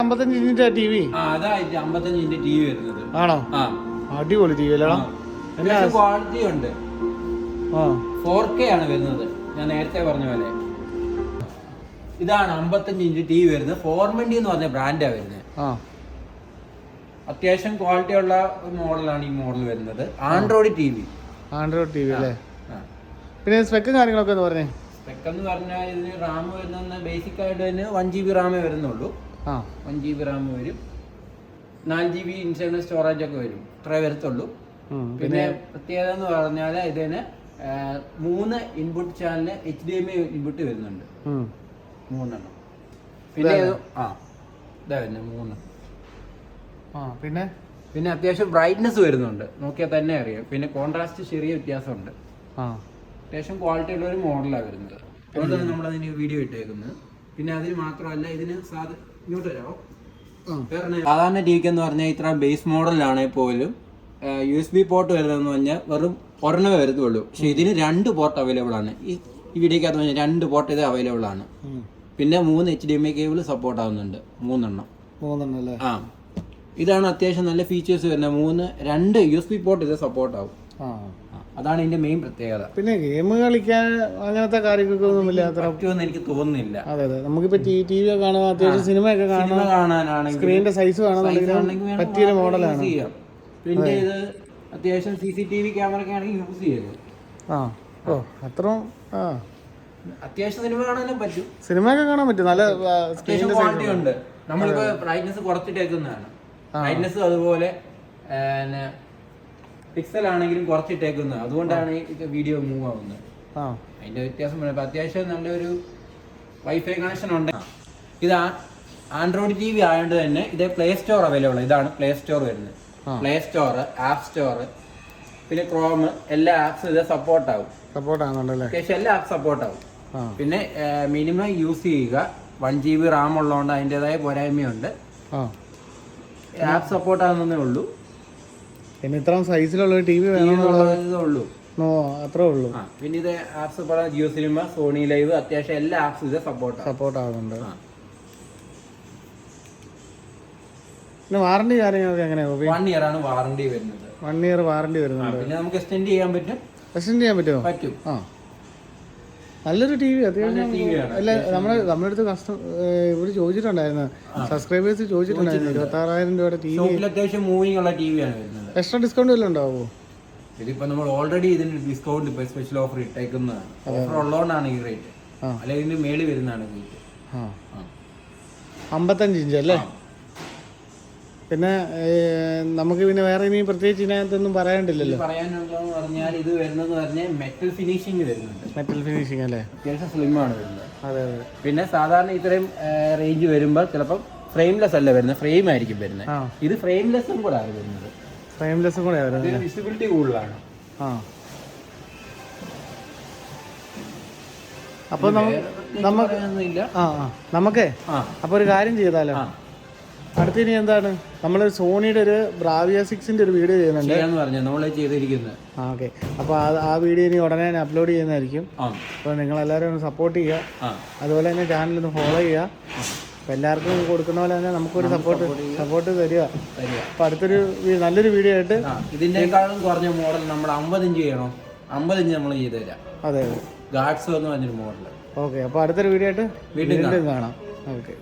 55 ഇഞ്ചിന്റെ T V അതായിട്ട് 55 inch T V വരുന്നത്. ആണോ? അടിപൊളി ടി വി അല്ലേടാ. ക്വാളിറ്റി ഉണ്ട്. 4K ആണ് വരുന്നത്. ഞാൻ നേരത്തെ പറഞ്ഞ പോലെ ഇതാണ് 55 ഇഞ്ച് ടി വി വരുന്നത്. ഫോർമെന്റി എന്ന് പറഞ്ഞ ബ്രാൻഡാണ് വരുന്നത്. അത്യാവശ്യം ക്വാളിറ്റി ഉള്ള മോഡലാണ് ഈ മോഡൽ വരുന്നത്. ആൻഡ്രോയിഡ് ടി വി അല്ലേ? പിന്നെ സ്പെക്കും കാര്യങ്ങളൊക്കെ എന്ന് പറഞ്ഞേ. സ്പെക്ക് എന്ന് പറഞ്ഞാൽ ഇതിന് റാം വരുന്ന ബേസിക് ആയിട്ട് തന്നെ 1 GB റാമേ വരുന്നുള്ളൂ. 1 GB റാം വരും, 4 GB ഇന്റർണൽ സ്റ്റോറേജ് ഒക്കെ വരും, ഇത്രേ വരത്തുള്ളൂ. പിന്നെ പ്രത്യേകത എന്ന് പറഞ്ഞാൽ ഇതിന് 3 ഇൻപുട്ട് ചാനല് HDMI ഇൻപുട്ട് വരുന്നുണ്ട്, 3 എണ്ണം. പിന്നെ ഇതാ വരുന്നത് 3. പിന്നെ അത്യാവശ്യം ബ്രൈറ്റ്നെസ് വരുന്നുണ്ട്, നോക്കിയാൽ തന്നെ അറിയാം. പിന്നെ കോൺട്രാസ്റ്റ് ചെറിയ വ്യത്യാസമുണ്ട്. അത്യാവശ്യം ക്വാളിറ്റി ഉള്ള ഒരു മോഡലാണ് വരുന്നത്. അതുകൊണ്ടാണ് നമ്മളതിന് വീഡിയോ ഇട്ടേക്കുന്നത്. പിന്നെ അതിന് മാത്രമല്ല, ഇതിന് ഇങ്ങോട്ട് വരാമോ? സാധാരണ ടി വിക്ക് എന്ന് പറഞ്ഞാൽ ഇത്ര ബേസ് മോഡലാണെങ്കിൽ പോലും USB പോർട്ട് വരുന്നതെന്ന് പറഞ്ഞാൽ വെറും ഒരെണ്ണമേ വരുത്തുള്ളൂ. പക്ഷെ ഇതിന് 2 പോർട്ട് അവൈലബിൾ ആണ്. ഈ വീഡിയോക്കകത്ത് പറഞ്ഞാൽ 2 പോർട്ട് ഇത് അവൈലബിൾ ആണ്. പിന്നെ 3 HDMI കേബിൾ സപ്പോർട്ട് ആവുന്നുണ്ട്, 3 എണ്ണം. ഇതാണ് അത്യാവശ്യം നല്ല ഫീച്ചേഴ്സ് വരുന്നത്. 2 USB പോർട്ട് ഇത് സപ്പോർട്ട് ആവും. അതാണ് ഇതിന്റെ മെയിൻ പ്രത്യേകത. പിന്നെ ഗെയിം കളിക്കാൻ അങ്ങനത്തെ കാര്യങ്ങൾക്കൊന്നുമില്ല, പറ്റുമെന്ന് എനിക്ക് തോന്നുന്നില്ല. അതെ, നമുക്കിപ്പോ ടി വി കാണാൻ, അത്യാവശ്യം സിനിമയൊക്കെ കാണാനാണെങ്കിൽ സ്ക്രീനിന്റെ സൈസ് വേണമെന്നുണ്ടെങ്കിൽ പറ്റിയൊരു മോഡലാണ്. പിന്നെ ഇത് അത്യാവശ്യം CCTV ക്യാമറയൊക്കെ ആണെങ്കിൽ യൂസ് ചെയ്യരുത്. അത്യാവശ്യം സിനിമ കാണാനും പറ്റും, സിനിമയൊക്കെ കാണാൻ പറ്റും. നല്ല അത്യാവശ്യം ക്വാളിറ്റി ഉണ്ട്. നമ്മളിപ്പോ ബ്രൈറ്റ്നസ് കുറച്ചിട്ടേക്കുന്നതാണ്. ബ്രൈറ്റ്നസ് അതുപോലെ പിക്സൽ ആണെങ്കിലും കുറച്ചിട്ടേക്കുന്നത്, അതുകൊണ്ടാണ് ഈ വീഡിയോ മൂവ് ആവുന്നത്. അതിന്റെ വ്യത്യാസം അത്യാവശ്യം നല്ലൊരു വൈഫൈ കണക്ഷൻ ഉണ്ട്. ഇത് ആൻഡ്രോയിഡ് TV ആയതുകൊണ്ട് തന്നെ ഇത് പ്ലേ സ്റ്റോർ അവൈലബിൾ. ഇതാണ് പ്ലേ സ്റ്റോർ വരുന്നത്. പ്ലേ സ്റ്റോർ, ആപ്പ് സ്റ്റോർ, പിന്നെ ക്രോം, എല്ലാ ആപ്സും ഇത് സപ്പോർട്ട് ആവും. അത്യാവശ്യം എല്ലാ ആപ്പ് സപ്പോർട്ട് ആവും. പിന്നെ മിനിമം യൂസ് ചെയ്യുക. 1 GB റാം ഉള്ളതുകൊണ്ട് അതിൻ്റെതായ പോരായ്മയുണ്ട്. ആപ്പ് സപ്പോർട്ട് ആകുന്നതേ ഉള്ളൂ. പിന്നെ ഇത്രയും സൈസിലുള്ള TV വേണമെന്നുള്ളൂ, അത്രേ ഉള്ളൂ. പിന്നെ ഇത് apps support, Jio cinema, Sony Liv, അത്യാവശ്യം എല്ലാ ആപ്സും ഇത് സപ്പോർട്ട് ആകുന്നുണ്ട്. പിന്നെ വാറണ്ടി കാര്യങ്ങളൊക്കെ എങ്ങനെയാണ്? 1 ഇയർ ആണ് വാറണ്ടി വരുന്നത്. 1 ഇയർ വാറണ്ടി വരുന്നുണ്ട്. പിന്നെ നമുക്ക് എക്സ്റ്റെൻഡ് ചെയ്യാൻ പറ്റും. പറ്റും. നല്ലൊരു TV അത്യാവശ്യം. അല്ല, നമ്മളടുത്ത് ഇവര് ചോദിച്ചിട്ടുണ്ടായിരുന്നു, സബ്സ്ക്രൈബേഴ്സ് ചോദിച്ചിട്ടുണ്ടായിരുന്നു 26,000 രൂപയുടെ TV. അത്യാവശ്യം മൂവിംഗ് ഉള്ള TV ആണ് വരുന്നത്. എക്സ്ട്രാ ഡിസ്കൗണ്ട് വല്ലതും ഉണ്ടാവുമോ? ഇതിപ്പോ നമ്മൾ ഓൾറെഡി ഇതിന് ഡിസ്കൗണ്ട് ഇപ്പൊ സ്പെഷ്യൽ ഓഫർ ഇട്ടേക്കുന്നതാണ്. ഓഫർ ഉള്ളതുകൊണ്ടാണ് ഈ റേറ്റ്, അല്ലെങ്കിൽ ഇതിന് മേളിൽ വരുന്നതാണ് റേറ്റ്. 55 ഇഞ്ച് അല്ലേ? പിന്നെ നമുക്ക് പിന്നെ വേറെ ഇനി പ്രത്യേകിച്ച് ഇതിനകത്തൊന്നും പറയാണ്ടില്ലല്ലോ. പറയാനുള്ളതെന്ന് പറഞ്ഞാൽ ഇത് വരുന്നതെന്ന് പറഞ്ഞാൽ മെറ്റൽ ഫിനിഷിംഗ് വരുന്നുണ്ട്. മെറ്റൽ ഫിനിഷിംഗ് അല്ലേ? അത്യാവശ്യം സ്ലിം ആണ് വരുന്നത്. അതെ. പിന്നെ സാധാരണ ഇത്രയും റേഞ്ച് വരുമ്പോൾ ചിലപ്പോൾ ഫ്രെയിംലെസ് അല്ല വരുന്നത്, ഫ്രെയിം ആയിരിക്കും വരുന്നത്. ഇത് ഫ്രെയിംലെസ്സും കൂടെ ആണ് വരുന്നത്. വിസിബിലിറ്റി കൂടുതലാണ്. അപ്പൊ നമുക്കേ അപ്പൊ ഒരു കാര്യം ചെയ്താലോ, അടുത്തിനി എന്താണ്, നമ്മൾ സോണിയുടെ ഒരു ബ്രാവിയ 6ന്റെ ഒരു വീഡിയോ ചെയ്യുന്നുണ്ട്. ഓക്കെ, അപ്പോൾ ആ വീഡിയോ ഇനി ഉടനെ തന്നെ അപ്ലോഡ് ചെയ്യുന്നതായിരിക്കും. അപ്പോൾ നിങ്ങളെല്ലാവരും ഒന്ന് സപ്പോർട്ട് ചെയ്യുക. അതുപോലെ തന്നെ ചാനലൊന്ന് ഫോളോ ചെയ്യുക. അപ്പോൾ എല്ലാവർക്കും കൊടുക്കുന്ന പോലെ തന്നെ നമുക്കൊരു സപ്പോർട്ട് തരിക. അപ്പോൾ അടുത്തൊരു നല്ലൊരു വീഡിയോ ആയിട്ട് ഇതിനേക്കാളും കുറഞ്ഞ മോഡൽ നമ്മൾ 50 ഇഞ്ച് ചെയ്യണോ? 50 ഇഞ്ച് നമ്മൾ ചെയ്തു തരാം. അതെ, ഗാഡ്സ് എന്ന് പറഞ്ഞൊരു മോഡൽ. ഓക്കെ, അപ്പോൾ അടുത്തൊരു വീഡിയോ ആയിട്ട് വീണ്ടും കാണാം. ഓക്കെ.